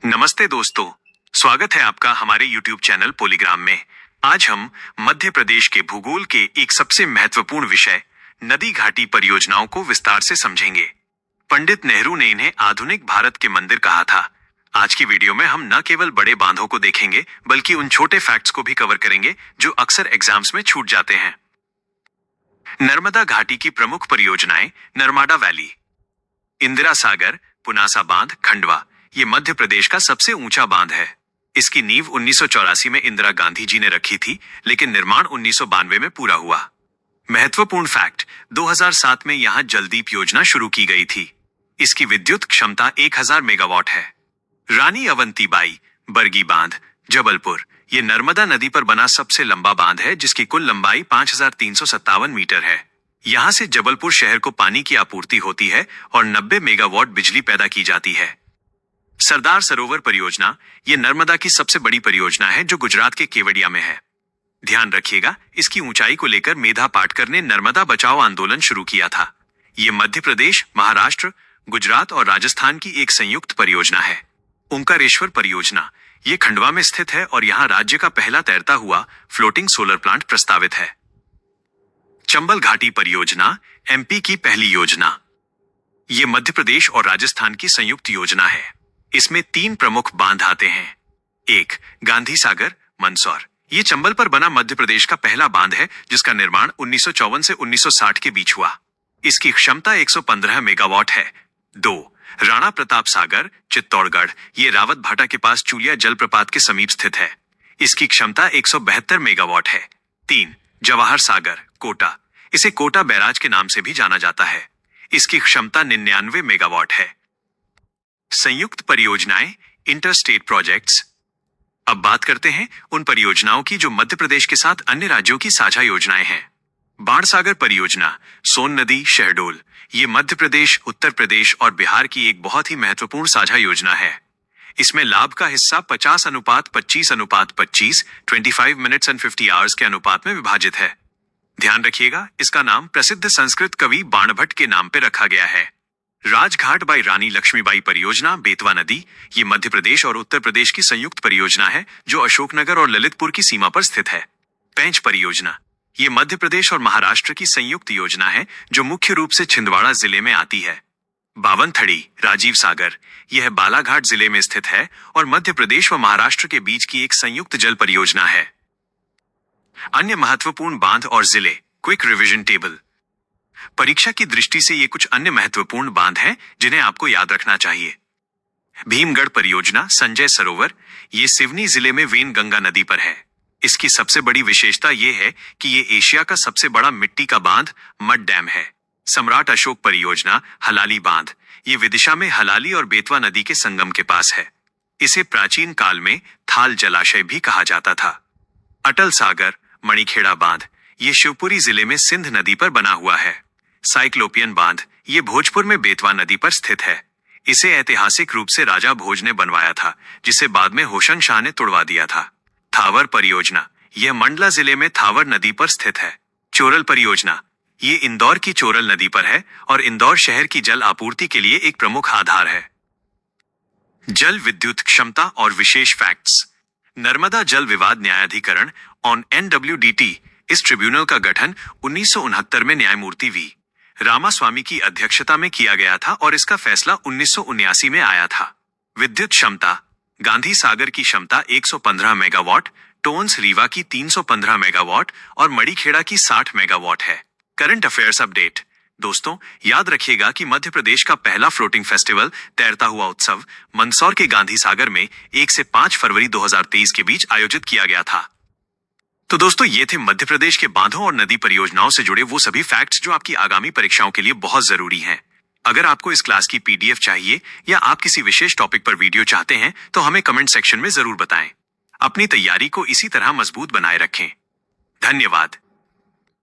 नमस्ते दोस्तों, स्वागत है आपका हमारे YouTube चैनल पॉलीग्राम में। आज हम मध्य प्रदेश के भूगोल के एक सबसे महत्वपूर्ण विषय नदी घाटी परियोजनाओं को विस्तार से समझेंगे। पंडित नेहरू ने इन्हें आधुनिक भारत के मंदिर कहा था। आज की वीडियो में हम न केवल बड़े बांधों को देखेंगे बल्कि उन छोटे फैक्ट्स को भी कवर करेंगे जो अक्सर एग्जाम्स में छूट जाते हैं। नर्मदा घाटी की प्रमुख परियोजनाएं नर्मदा वैली, इंदिरा सागर, पुनासा बांध, खंडवा। ये मध्य प्रदेश का सबसे ऊंचा बांध है। इसकी नींव 1984 में इंदिरा गांधी जी ने रखी थी, लेकिन निर्माण 1992 में पूरा हुआ। महत्वपूर्ण फैक्ट, 2007 में यहां जलदीप योजना शुरू की गई थी। इसकी विद्युत क्षमता 1000 मेगावाट है। रानी अवंतीबाई बरगी बांध, जबलपुर। ये नर्मदा नदी पर बना सबसे लंबा बांध है, जिसकी कुल लंबाई 5357 मीटर है। यहां से जबलपुर शहर को पानी की आपूर्ति होती है और 90 मेगावाट बिजली पैदा की जाती है। सरदार सरोवर परियोजना, ये नर्मदा की सबसे बड़ी परियोजना है जो गुजरात के केवड़िया में है। ध्यान रखिएगा, इसकी ऊंचाई को लेकर मेधा पाटकर ने नर्मदा बचाओ आंदोलन शुरू किया था। ये मध्य प्रदेश, महाराष्ट्र, गुजरात और राजस्थान की एक संयुक्त परियोजना है। ओंकारेश्वर परियोजना, ये खंडवा में स्थित है और यहाँ राज्य का पहला तैरता हुआ फ्लोटिंग सोलर प्लांट प्रस्तावित है। चंबल घाटी परियोजना, एमपी की पहली योजना। ये मध्य प्रदेश और राजस्थान की संयुक्त योजना है। इसमें 3 प्रमुख बांध आते हैं। 1. गांधी सागर, मंदसौर। ये चंबल पर बना मध्य प्रदेश का पहला बांध है, जिसका निर्माण 1954 से 1960 के बीच हुआ। इसकी क्षमता 115 मेगावाट है। 2. राणा प्रताप सागर, चित्तौड़गढ़। ये रावत भाटा के पास चूलिया जलप्रपात के समीप स्थित है। इसकी क्षमता 172 मेगावाट है। 3. जवाहर सागर, कोटा। इसे कोटा बैराज के नाम से भी जाना जाता है। इसकी क्षमता 99 मेगावाट है। संयुक्त परियोजनाएं, इंटरस्टेट प्रोजेक्ट्स। अब बात करते हैं उन परियोजनाओं की जो मध्य प्रदेश के साथ अन्य राज्यों की साझा योजनाएं हैं। बाणसागर परियोजना, सोन नदी, शहडोल। ये मध्य प्रदेश, उत्तर प्रदेश और बिहार की एक बहुत ही महत्वपूर्ण साझा योजना है। इसमें लाभ का हिस्सा 50:25:25 25 मिनट्स एंड 50 आवर्स के अनुपात में विभाजित है। ध्यान रखिएगा, इसका नाम प्रसिद्ध संस्कृत कवि बाणभट्ट के नाम पर रखा गया है। राजघाट बाई रानी लक्ष्मीबाई परियोजना, बेतवा नदी। ये मध्य प्रदेश और उत्तर प्रदेश की संयुक्त परियोजना है जो अशोकनगर और ललितपुर की सीमा पर स्थित है। पेंच परियोजना, ये मध्य प्रदेश और महाराष्ट्र की संयुक्त योजना है जो मुख्य रूप से छिंदवाड़ा जिले में आती है। बावनथड़ी, राजीव सागर। यह बालाघाट जिले में स्थित है और मध्य प्रदेश व महाराष्ट्र के बीच की एक संयुक्त जल परियोजना है। अन्य महत्वपूर्ण बांध और जिले, क्विक रिवीजन टेबल। परीक्षा की दृष्टि से ये कुछ अन्य महत्वपूर्ण बांध हैं जिन्हें आपको याद रखना चाहिए। भीमगढ़ परियोजना, संजय सरोवर। ये सिवनी जिले में वेनगंगा नदी पर है। इसकी सबसे बड़ी विशेषता ये है कि ये एशिया का सबसे बड़ा मिट्टी का बांध, मड डैम है। सम्राट अशोक परियोजना, हलाली बांध। ये विदिशा में हलाली और बेतवा नदी के संगम के पास है। इसे प्राचीन काल में थाल जलाशय भी कहा जाता था। अटल सागर, मणिखेड़ा बांध। ये शिवपुरी जिले में सिंध नदी पर बना हुआ है। साइक्लोपियन बांध, ये भोजपुर में बेतवा नदी पर स्थित है। इसे ऐतिहासिक रूप से राजा भोज ने बनवाया था, जिसे बाद में होशंग शाह ने तुड़वा दिया था। थावर परियोजना, यह मंडला जिले में थावर नदी पर स्थित है। चोरल परियोजना, ये इंदौर की चोरल नदी पर है और इंदौर शहर की जल आपूर्ति के लिए एक प्रमुख आधार है। जल विद्युत क्षमता और विशेष फैक्ट्स। नर्मदा जल विवाद न्यायाधिकरण ऑन NWDT, इस ट्रिब्यूनल का गठन 1969 में न्यायमूर्ति वी रामास्वामी की अध्यक्षता में किया गया था और इसका फैसला 1979 में आया था। विद्युत क्षमता, गांधी सागर की क्षमता 115 मेगावाट, टोन्स रीवा की 315 मेगावाट और मणिखेड़ा की 60 मेगावाट है। Current affairs update. दोस्तों, याद रखिएगा कि मध्य प्रदेश का पहला फ्लोटिंग फेस्टिवल, तैरता हुआ उत्सव, मंदसौर के गांधी सागर में 1 से 5 फरवरी 2023 के बीच आयोजित किया गया था। तो दोस्तों, ये थे मध्य प्रदेश के बांधों और नदी परियोजनाओं से जुड़े वो सभी फैक्ट्स जो आपकी आगामी परीक्षाओं के लिए बहुत जरूरी हैं। अगर आपको इस क्लास की PDF चाहिए या आप किसी विशेष टॉपिक पर वीडियो चाहते हैं तो हमें कमेंट सेक्शन में जरूर बताएं। अपनी तैयारी को इसी तरह मजबूत बनाए रखें। धन्यवाद।